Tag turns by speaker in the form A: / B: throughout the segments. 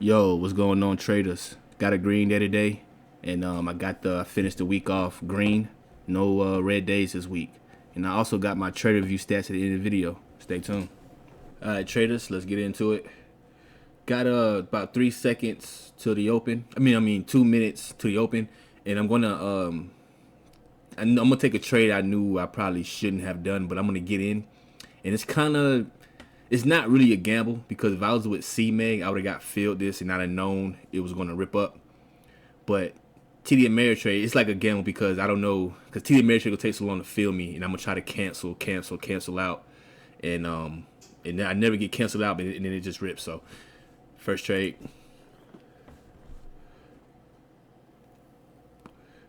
A: Yo, what's going on, traders? Got a green day today, and I finished the week off green. No red days this week, and I also got my trader view stats at the end of the video. Stay tuned. All right, traders, let's get into it. Got about 3 seconds to the open. I mean 2 minutes to the open, and I'm gonna take a trade I knew I probably shouldn't have done, but I'm gonna get in, and it's not really a gamble because if I was with CMEG, I would have got filled this and I'd have known it was going to rip up. But TD Ameritrade, it's like a gamble because I don't know, because TD Ameritrade will take so long to fill me, and I'm gonna try to cancel out, and I never get canceled out, and then it just rips. So first trade.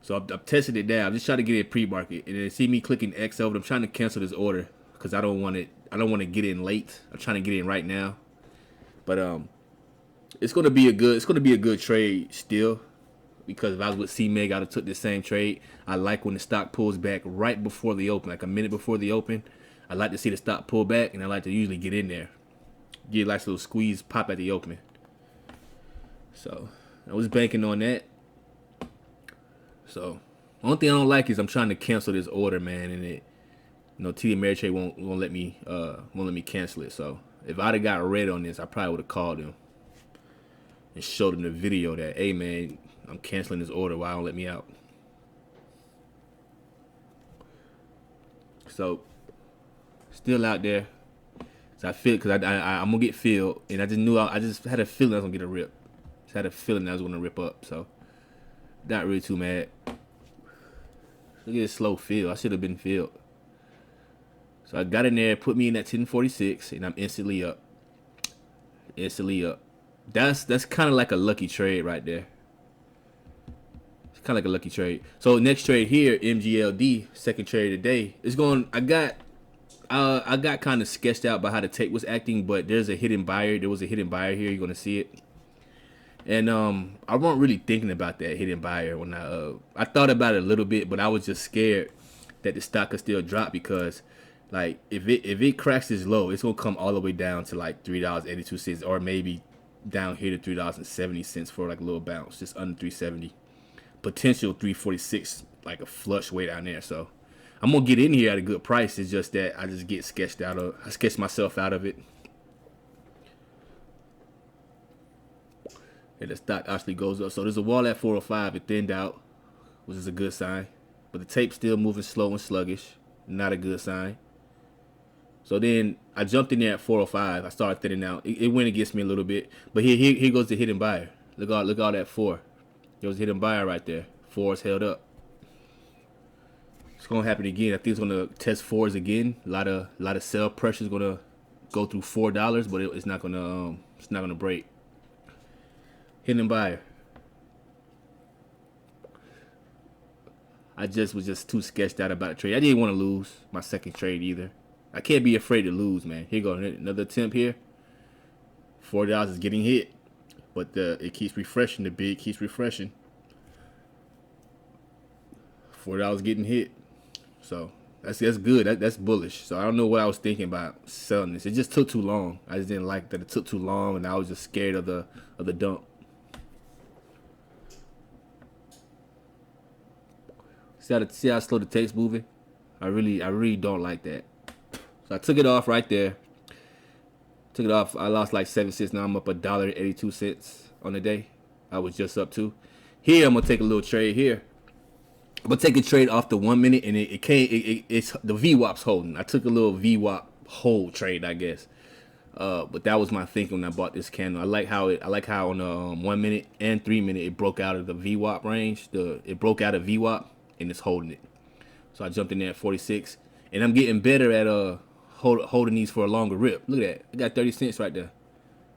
A: So I'm testing it down. I'm just trying to get it pre-market, and then see me clicking X over. I'm trying to cancel this order because I don't want to get in late. I'm trying to get in right now, but it's gonna be a good trade still, because if I was with CMEG, I'd have took the same trade. I like when the stock pulls back right before the open, like a minute before the open. I like to see the stock pull back, and I like to usually get in there, get like a little squeeze pop at the opening. So I was banking on that. So only thing I don't like is I'm trying to cancel this order, man, and TD Ameritrade won't let me cancel it. So if I'd have got red on this, I probably would have called him and showed him the video that, hey man, I'm canceling this order. Why don't let me out? So still out there. So I feel, because I'm gonna get filled, and I just had a feeling I was gonna get a rip. Just had a feeling I was gonna rip up. So not really too mad. Look at this slow fill. I should have been filled. So I got in there, put me in at 1046, and I'm instantly up. That's kind of like a lucky trade right there. It's kind of like a lucky trade. So next trade here, MGLD, second trade of the day. It's going. I got kind of sketched out by how the tape was acting, but there's a hidden buyer. There was a hidden buyer here. You're gonna see it. And I wasn't really thinking about that hidden buyer when I thought about it a little bit, but I was just scared that the stock could still drop, because like if it cracks this low, it's gonna come all the way down to like $3.82, or maybe down here to $3.70 for like a little bounce, just under 370. Potential 346, like a flush way down there. So I'm gonna get in here at a good price. It's just that I just get I sketch myself out of it. And the stock actually goes up. So there's a wall at 405. It thinned out, which is a good sign. But the tape's still moving slow and sluggish. Not a good sign. So then I jumped in there at 405. I started thinning out. It went against me a little bit. But here goes the hidden buyer. Look all that 4. There was a hidden buyer right there. 4 is held up. It's gonna happen again. I think it's gonna test 4s again. A lot of sell pressure is gonna go through $4, but it's not gonna break. Hidden buyer. I was just too sketched out about the trade. I didn't want to lose my second trade either. I can't be afraid to lose, man. Here goes another attempt here. $4 is getting hit, but it keeps refreshing. The bid keeps refreshing. $4 getting hit. So that's good. That's bullish. So I don't know what I was thinking about selling this. It just took too long. I just didn't like that it took too long, and I was just scared of the dump. See how slow the tape's moving? I really don't like that. So I took it off right there. Took it off. I lost like 7 cents. Now I'm up $1.82 on the day. I was just up to. Here I'm gonna take a little trade here. I'm gonna take a trade off the 1 minute, and it's the VWAP's holding. I took a little VWAP hold trade, I guess. But that was my thinking when I bought this candle. I like how on the 1 minute and 3 minute it broke out of the VWAP range. It broke out of VWAP, and it's holding it. So I jumped in there at 46, and I'm getting better at holding these for a longer rip. Look at that. I got 30 cents right there.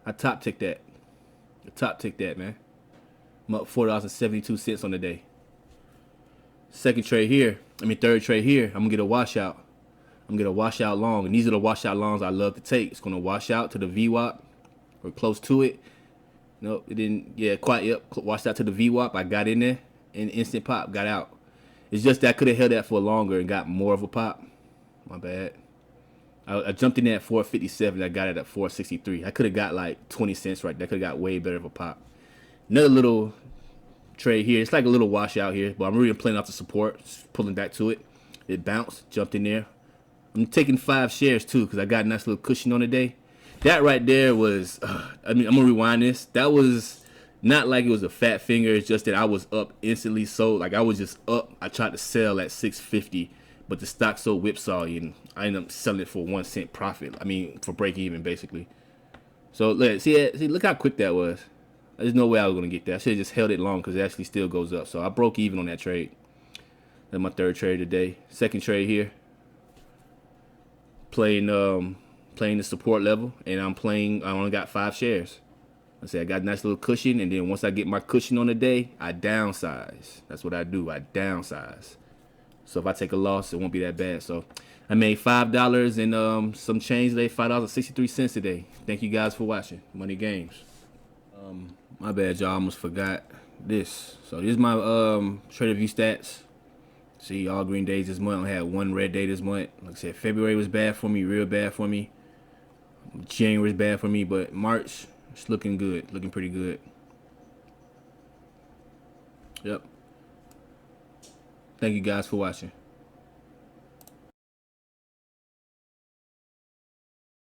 A: I top ticked that. Man. I'm up $4.72 on the day. Third trade here, I'm gonna get a washout. I'm gonna get a washout long, and these are the washout longs I love to take. It's gonna wash out to the VWAP or close to it. Nope, it didn't. Yeah, quite. Yep, washed out to the VWAP. I got in there, and instant pop, got out. It's just that I could have held that for longer and got more of a pop. My bad. I jumped in at 457. I got it at 463. I could have got like 20 cents right there. Could have got way better of a pop. Another little trade here. It's like a little washout here, but I'm really playing off the support, pulling back to it. It bounced, jumped in there. I'm taking 5 shares too because I got a nice little cushion on the day. That right there was, I mean, I'm gonna rewind this. That was not like it was a fat finger. It's just that I was up instantly. So like I was just up. I tried to sell at 650, but the stock so whipsawy, and I ended up selling it for 1 cent profit. I mean, for break even basically. So see, look how quick that was. There's no way I was gonna get that. I should have just held it long because it actually still goes up. So I broke even on that trade. That's my third trade today. Second trade here. Playing the support level, and I only got 5 shares. I say I got a nice little cushion, and then once I get my cushion on the day, I downsize. That's what I do. I downsize. So if I take a loss, it won't be that bad. So I made $5 and some change today, $5.63 today. Thank you guys for watching Money Games. My bad, y'all. Almost forgot this. So this is my Trader View stats. See, all green days this month. I had 1 red day this month. Like I said, February was bad for me, real bad for me. January was bad for me, but March, it's looking good, looking pretty good. Yep. Thank you guys for watching.